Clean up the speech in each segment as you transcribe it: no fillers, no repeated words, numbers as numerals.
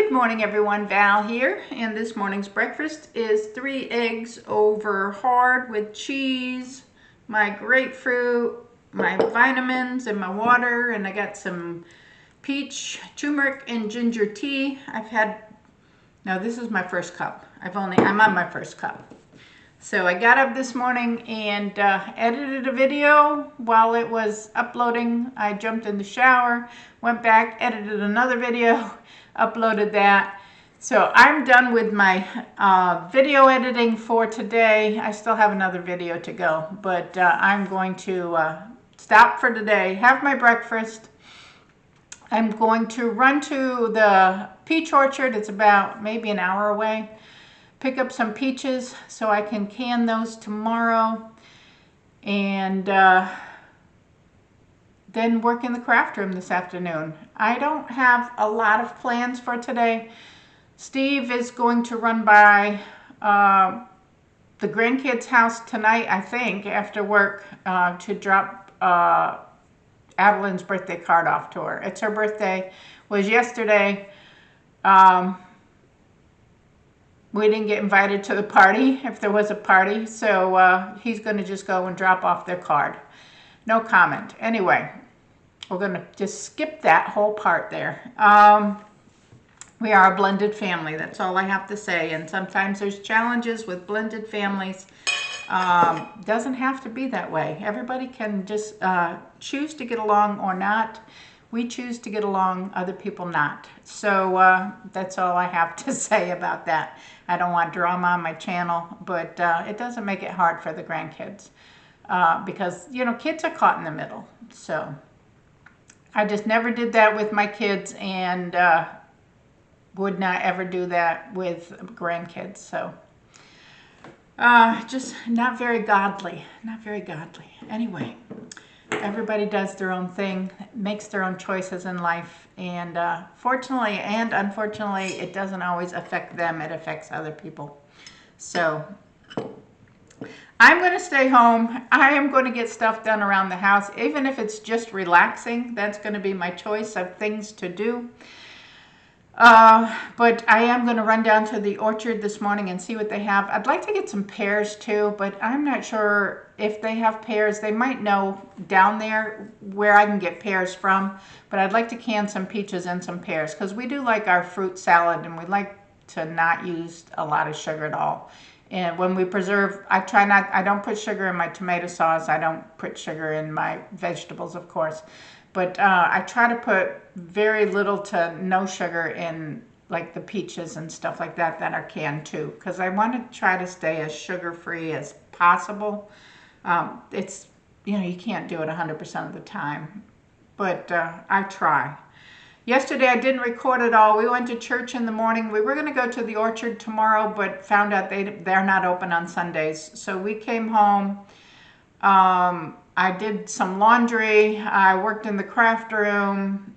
Good morning everyone, Val here, and this morning's breakfast is 3 eggs over hard with cheese, my grapefruit, my vitamins, and my water, and I got some peach, turmeric, and ginger tea. Now this is my first cup. I'm on my first cup. So I got up this morning and edited a video while it was uploading. I jumped in the shower, went back, edited another video, uploaded that. So I'm done with my video editing for today. I still have another video to go, but I'm going to stop for today, have my breakfast. I'm going to run to the peach orchard. It's about maybe an hour away. Pick up some peaches so I can can those tomorrow, and then work in the craft room this afternoon. I don't have a lot of plans for today. Steve is going to run by the grandkids' house tonight, I think, after work to drop Adeline's birthday card off to her. It's her birthday, was yesterday. We didn't get invited to the party, if there was a party, so he's going to just go and drop off their card. No comment. Anyway, we're going to just skip that whole part there. We are a blended family, that's all I have to say, and sometimes there's challenges with blended families. Doesn't have to be that way. Everybody can just choose to get along or not. We choose to get along, other people not. So that's all I have to say about that. I don't want drama on my channel, but it doesn't make it hard for the grandkids because, you know, kids are caught in the middle. So I just never did that with my kids, and would not ever do that with grandkids. So just not very godly, not very godly. Anyway. Everybody does their own thing, makes their own choices in life, and fortunately and unfortunately, it doesn't always affect them, it affects other people. So I'm going to stay home. I am going to get stuff done around the house, even if it's just relaxing. That's going to be my choice of things to do. But I am going to run down to the orchard this morning and see what they have. I'd like to get some pears too, but I'm not sure if they have pears. They might know down there where I can get pears from, but I'd like to can some peaches and some pears because we do like our fruit salad, and we like to not use a lot of sugar at all. And when we preserve, I don't put sugar in my tomato sauce. I don't put sugar in my vegetables, of course. But I try to put very little to no sugar in like the peaches and stuff like that that are canned too, because I want to try to stay as sugar-free as possible. It's, you know, you can't do it 100% of the time, but I try. Yesterday I didn't record it all. We went to church in the morning. We were going to go to the orchard tomorrow, but found out they're not open on Sundays. So we came home. I did some laundry. I worked in the craft room.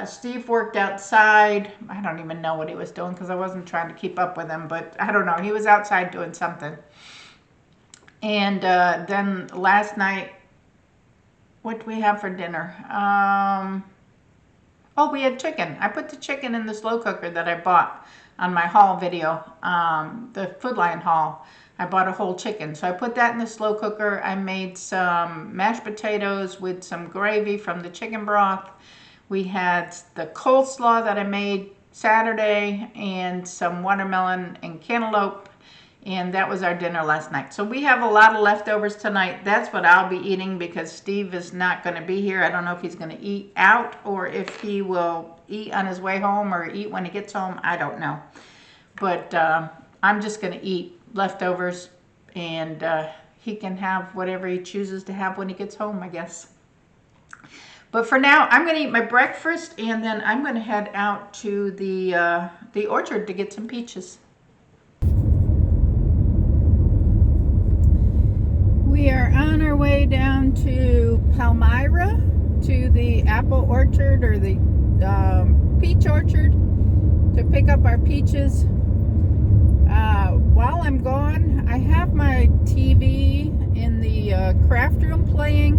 Steve worked outside. I don't even know what he was doing because I wasn't trying to keep up with him, but I don't know. He was outside doing something. And then last night, what did we have for dinner? Oh, we had chicken. I put the chicken in the slow cooker that I bought on my haul video, the Food Lion haul. I bought a whole chicken. So I put that in the slow cooker. I made some mashed potatoes with some gravy from the chicken broth. We had the coleslaw that I made Saturday and some watermelon and cantaloupe. And that was our dinner last night. So we have a lot of leftovers tonight. That's what I'll be eating because Steve is not going to be here. I don't know if he's going to eat out or if he will eat on his way home or eat when he gets home. I don't know. But I'm just going to eat leftovers, and he can have whatever he chooses to have when he gets home, I guess. But for now, I'm going to eat my breakfast, and then I'm going to head out to the orchard to get some peaches. We are on our way down to Palmyra, to the apple orchard or the peach orchard, to pick up our peaches. While I'm gone, I have my TV in the craft room playing,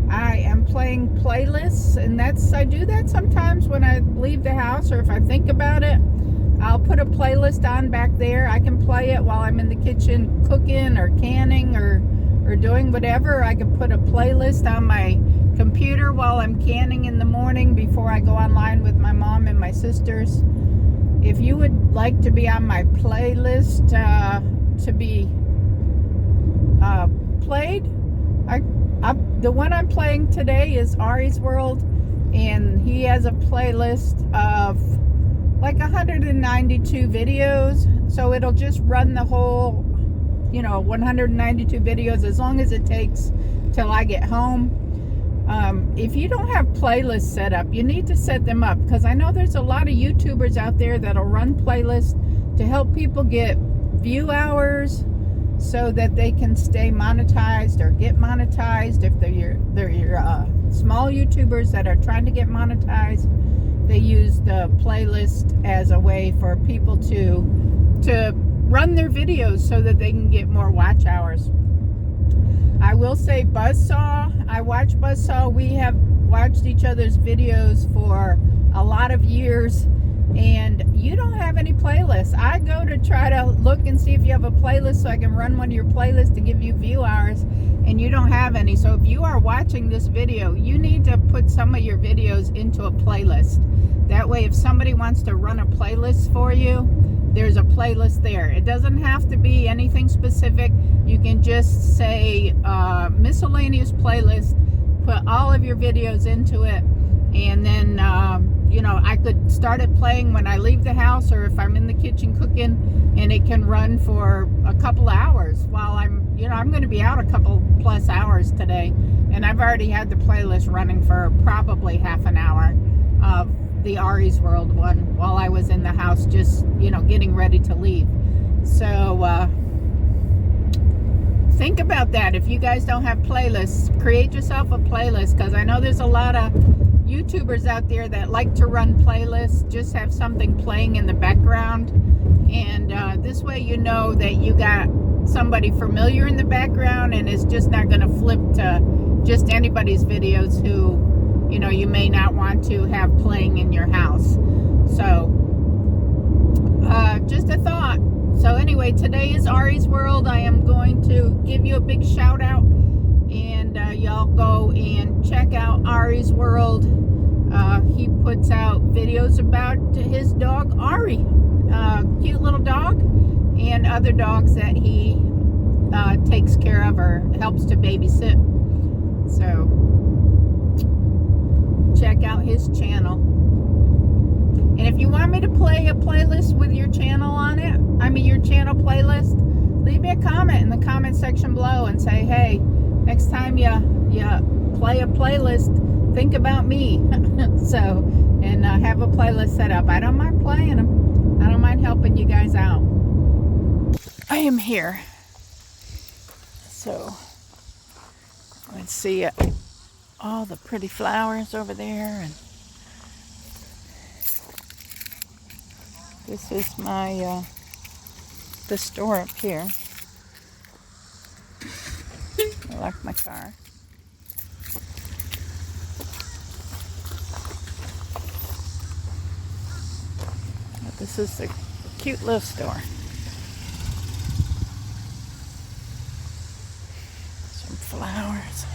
I am playing playlists, and I do that sometimes when I leave the house, or if I think about it, I'll put a playlist on back there. I can play it while I'm in the kitchen cooking or canning or doing whatever. I can put a playlist on my computer while I'm canning in the morning before I go online with my mom and my sisters. If you would like to be on my playlist to be played, the one I'm playing today is Ari's World, and he has a playlist of like 192 videos, so it'll just run the whole 192 videos as long as it takes till I get home. If you don't have playlists set up, you need to set them up, because I know there's a lot of YouTubers out there that'll run playlists to help people get view hours so that they can stay monetized or get monetized. If they're your small YouTubers that are trying to get monetized, they use the playlist as a way for people to run their videos so that they can get more watch hours. I will say Buzzsaw, I watch Buzzsaw. We have watched each other's videos for a lot of years, and you don't have any playlists. I go to try to look and see if you have a playlist so I can run one of your playlists to give you view hours, and you don't have any. So if you are watching this video, you need to put some of your videos into a playlist. That way, if somebody wants to run a playlist for you, there's a playlist there. It doesn't have to be anything specific. You can just say miscellaneous playlist, put all of your videos into it, and then I could start it playing when I leave the house, or if I'm in the kitchen cooking, and it can run for a couple hours while I'm going to be out a couple plus hours today, and I've already had the playlist running for probably half an hour of the Ari's World one while I was in the house, just getting ready to leave. So think about that. If you guys don't have playlists, create yourself a playlist, because I know there's a lot of YouTubers out there that like to run playlists, just have something playing in the background, and this way you know that you got somebody familiar in the background, and it's just not going to flip to just anybody's videos who you may not want to have playing in your house. So just a thought. So anyway, today is Ari's World. I am going to give you a big shout out, and y'all go and check out Ari's World. He puts out videos about his dog Ari, cute little dog, and other dogs that he takes care of or helps to babysit. So check out his channel. And if you want me to play a playlist with your channel on it, your channel playlist, leave me a comment in the comment section below and say, hey, next time you play a playlist, think about me. So, and have a playlist set up. I don't mind playing them. I don't mind helping you guys out. I am here. So, let's see all the pretty flowers over there, and this is my the store up here. I locked my car. But this is the cute little store. Some flowers.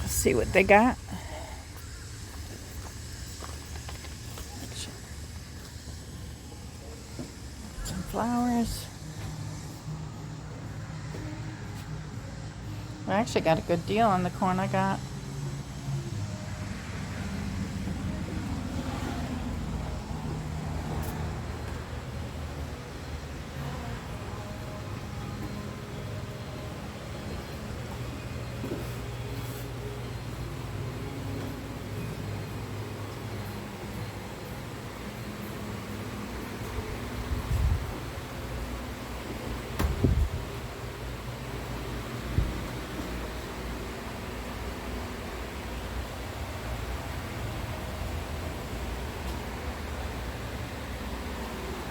Let's see what they got. Flowers. I actually got a good deal on the corn I got.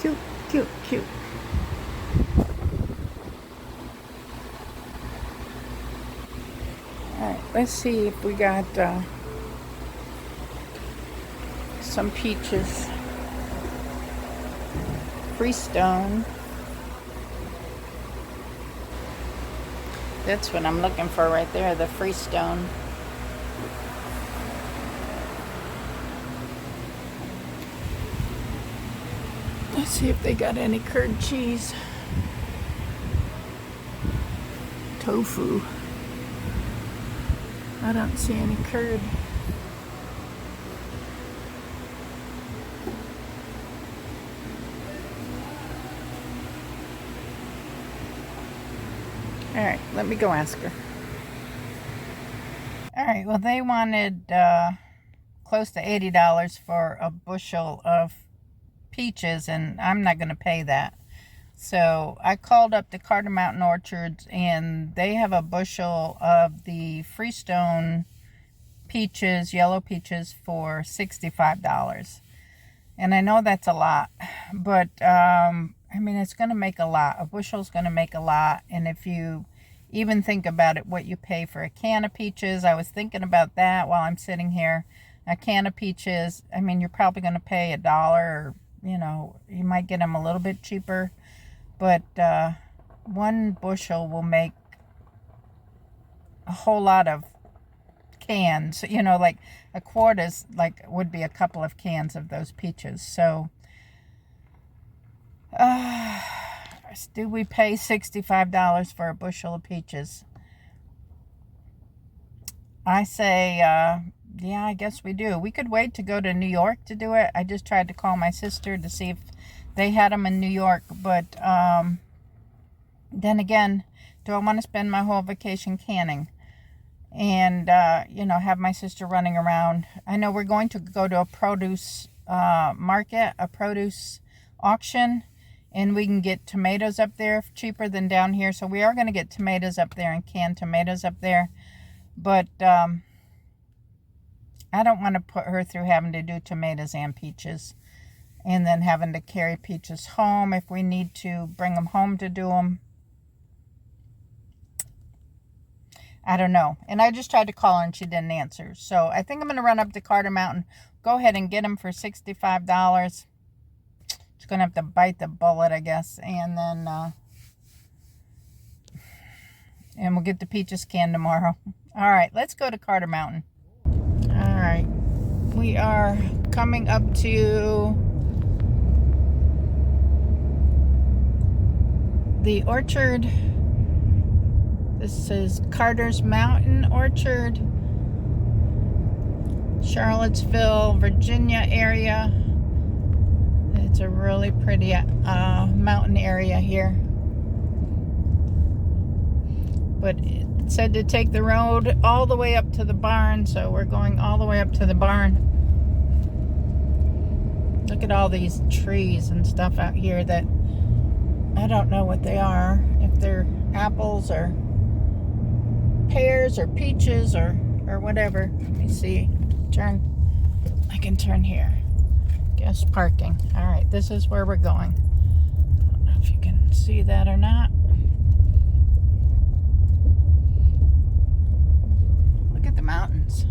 Cute, cute, cute. Let's see if we got some peaches. Freestone. That's what I'm looking for right there, the Freestone. Let's see if they got any curd cheese. Tofu. I don't see any curd. All right, let me go ask her. All right, well, they wanted close to $80 for a bushel of peaches, and I'm not going to pay that. So I called up the Carter Mountain Orchards, and they have a bushel of the Freestone peaches, yellow peaches, for $65. And I know that's a lot, but I mean, it's going to make a lot. A bushel's going to make a lot. And if you even think about it, what you pay for a can of peaches, I was thinking about that while I'm sitting here. A can of peaches, I mean, you're probably going to pay $1, or, you know, you might get them a little bit cheaper. But one bushel will make a whole lot of cans. You know, like a quart is like would be a couple of cans of those peaches. So do we pay $65 for a bushel of peaches? I say yeah, I guess we do. We could wait to go to New York to do it. I just tried to call my sister to see if they had them in New York, but then again, do I want to spend my whole vacation canning and you know, have my sister running around? I know we're going to go to a produce market, a produce auction, and we can get tomatoes up there cheaper than down here. So we are going to get tomatoes up there and canned tomatoes up there. But I don't want to put her through having to do tomatoes and peaches, and then having to carry peaches home if we need to bring them home to do them. I don't know. And I just tried to call her and she didn't answer. So I think I'm going to run up to Carter Mountain, go ahead and get them for $65. Just going to have to bite the bullet, I guess. And then and we'll get the peaches canned tomorrow. All right, let's go to Carter Mountain. All right, we are coming up to the orchard. This is Carter's Mountain Orchard, Charlottesville, Virginia area. It's a really pretty mountain area here. But it said to take the road all the way up to the barn, so we're going all the way up to the barn. Look at all these trees and stuff out here that I don't know what they are. If they're apples or pears or peaches or whatever. Let me see. I can turn here. Guest parking. All right, this is where we're going. I don't know if you can see that or not. Look at the mountains.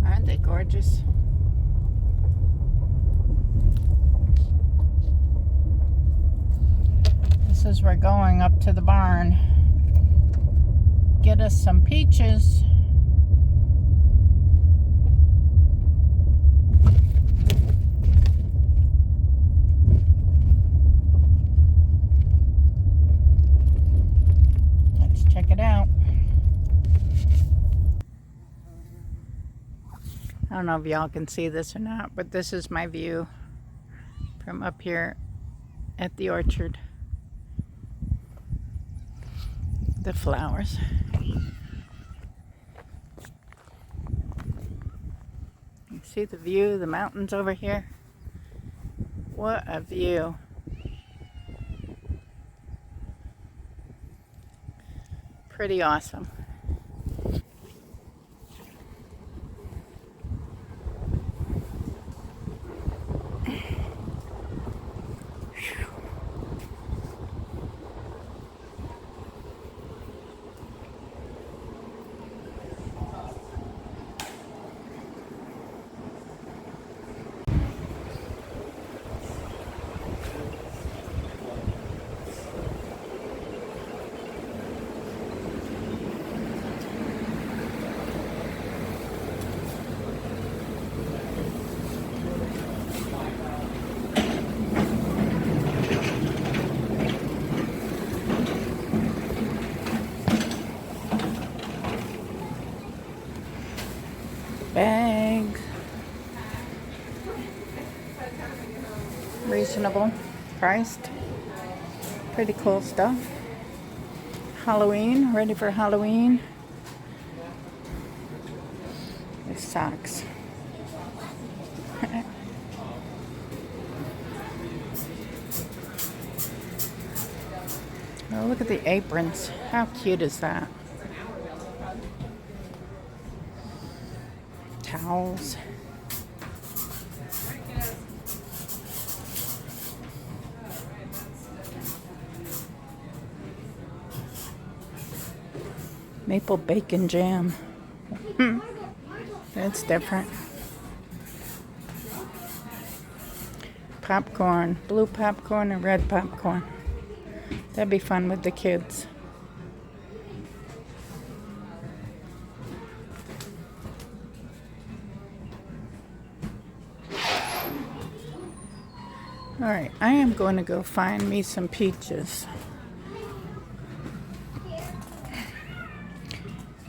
Aren't they gorgeous? This is where we're going up to the barn. Get us some peaches. Let's check it out. I don't know if y'all can see this or not, but this is my view from up here at the orchard. The flowers. You see the view, the mountains over here? What a view. Pretty awesome. eggs. Reasonable priced. Pretty cool stuff. Halloween, ready for Halloween. There's socks. Oh, look at the aprons. How cute is that? Towels. Maple bacon jam. That's different. Popcorn. Blue popcorn and red popcorn. That'd be fun with the kids. Alright, I am going to go find me some peaches.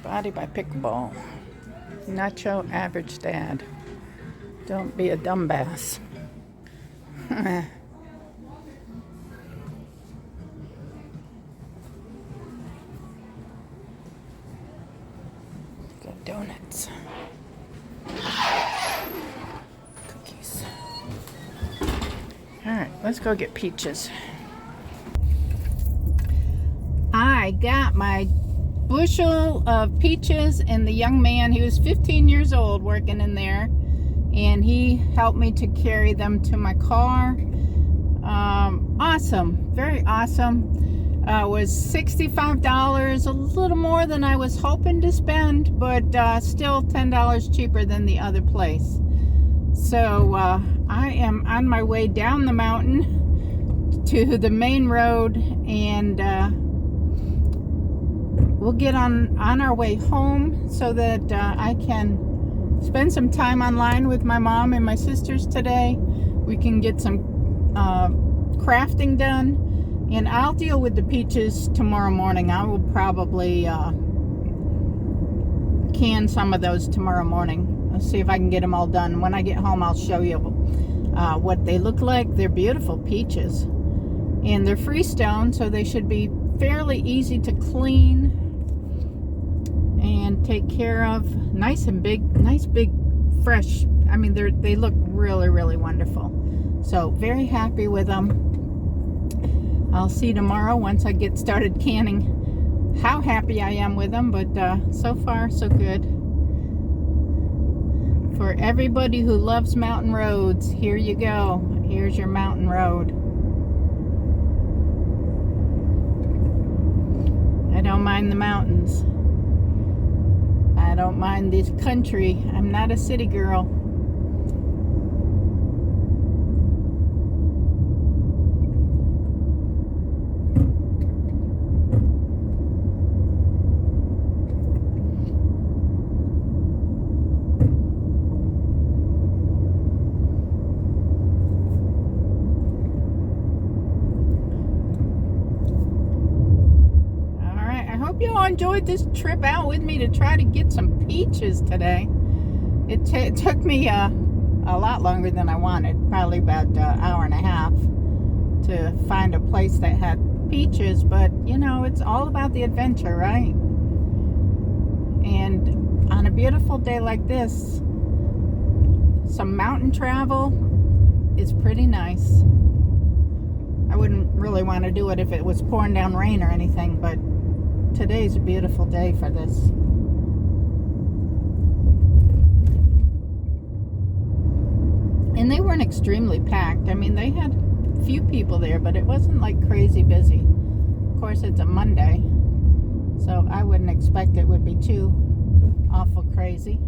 Body by Pickleball. Nacho Average Dad. Don't be a dumbass. Got donuts. Cookies. Alright, let's go get peaches. I got my bushel of peaches, and the young man, he was 15 years old working in there, and he helped me to carry them to my car. Awesome, very awesome. Was $65, a little more than I was hoping to spend, but still $10 cheaper than the other place. So I am on my way down the mountain to the main road, and we'll get on our way home so that I can spend some time online with my mom and my sisters today. We can get some crafting done, and I'll deal with the peaches tomorrow morning. I will probably can some of those tomorrow morning. I'll see if I can get them all done. When I get home, I'll show you what they look like. They're beautiful peaches, and they're freestone, so they should be fairly easy to clean and take care of. Nice and big, nice big fresh. I mean, they look really, really wonderful. So very happy with them. I'll see tomorrow once I get started canning how happy I am with them, but so far so good. For everybody who loves mountain roads, here you go. Here's your mountain road. I don't mind the mountains. I don't mind this country. I'm not a city girl. Y'all enjoyed this trip out with me to try to get some peaches today. It took me a lot longer than I wanted, probably about an hour and a half to find a place that had peaches, but you know, it's all about the adventure, right? And on a beautiful day like this, some mountain travel is pretty nice. I wouldn't really want to do it if it was pouring down rain or anything, but today's a beautiful day for this. And they weren't extremely packed. I mean, they had a few people there, but it wasn't like crazy busy. Of course, it's a Monday, so I wouldn't expect it would be too awful crazy.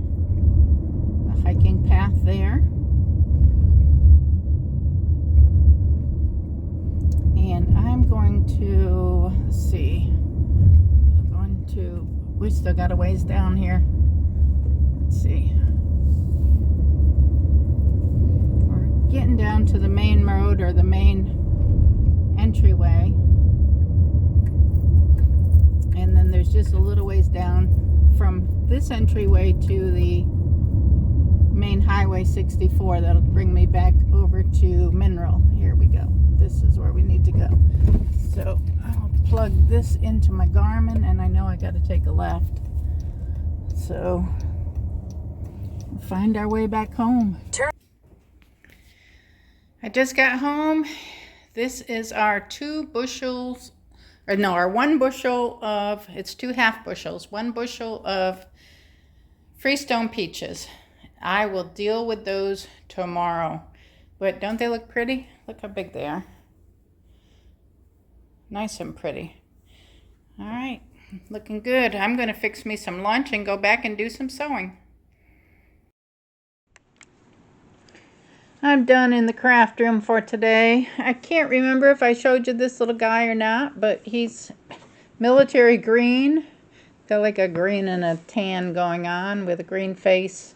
A hiking path there. And I'm going to, let's see, we still got a ways down here. Let's see. We're getting down to the main road, or the main entryway. And then there's just a little ways down from this entryway to the Highway 64 that'll bring me back over to Mineral. Here we go. This is where we need to go. So I'll plug this into my Garmin, and I know I got to take a left. So we'll find our way back home. I just got home. This is our 2 bushels, or no, our 1 bushel of, it's 2 half bushels, 1 bushel of Freestone peaches. I will deal with those tomorrow. But don't they look pretty? Look how big they are. Nice and pretty. All right, looking good. I'm going to fix me some lunch and go back and do some sewing. I'm done in the craft room for today. I can't remember if I showed you this little guy or not, but he's military green. Got like a green and a tan going on with a green face.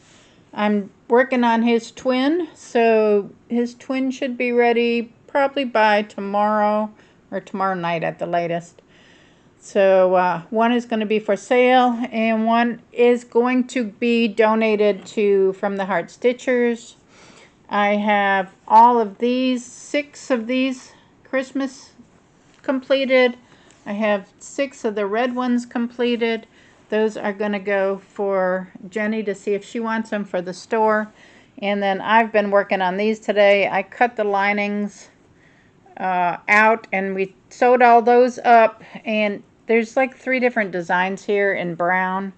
I'm working on his twin, so his twin should be ready probably by tomorrow or tomorrow night at the latest. So one is going to be for sale, and one is going to be donated to from the Heart Stitchers. I have all of these, 6 of these Christmas completed. I have 6 of the red ones completed. Those are going to go for Jenny to see if she wants them for the store. And then I've been working on these today. I cut the linings out, and we sewed all those up. And there's like 3 different designs here in brown.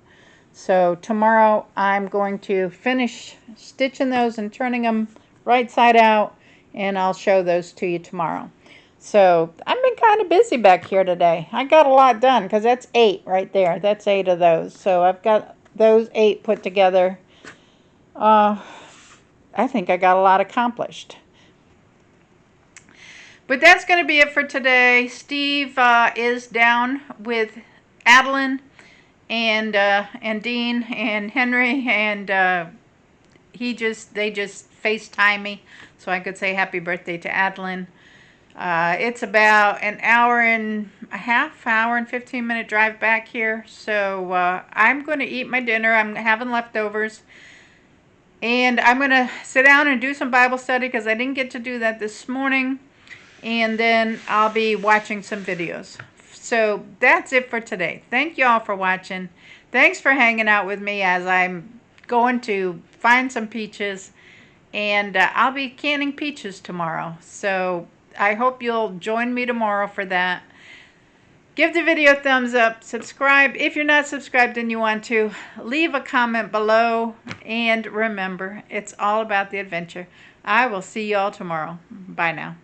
So tomorrow I'm going to finish stitching those and turning them right side out, and I'll show those to you tomorrow. So I've been kind of busy back here today. I got a lot done because that's 8 right there. That's 8 of those. So I've got those 8 put together. I think I got a lot accomplished. But that's going to be it for today. Steve is down with Adeline and Dean and Henry, and they just FaceTime me so I could say happy birthday to Adeline. It's about an hour and a half, hour and 15-minute drive back here. So I'm going to eat my dinner. I'm having leftovers. And I'm going to sit down and do some Bible study because I didn't get to do that this morning. And then I'll be watching some videos. So that's it for today. Thank you all for watching. Thanks for hanging out with me as I'm going to find some peaches. And I'll be canning peaches tomorrow. So I hope you'll join me tomorrow for that. Give the video a thumbs up. Subscribe if you're not subscribed and you want to. Leave a comment below. And remember, it's all about the adventure. I will see you all tomorrow. Bye now.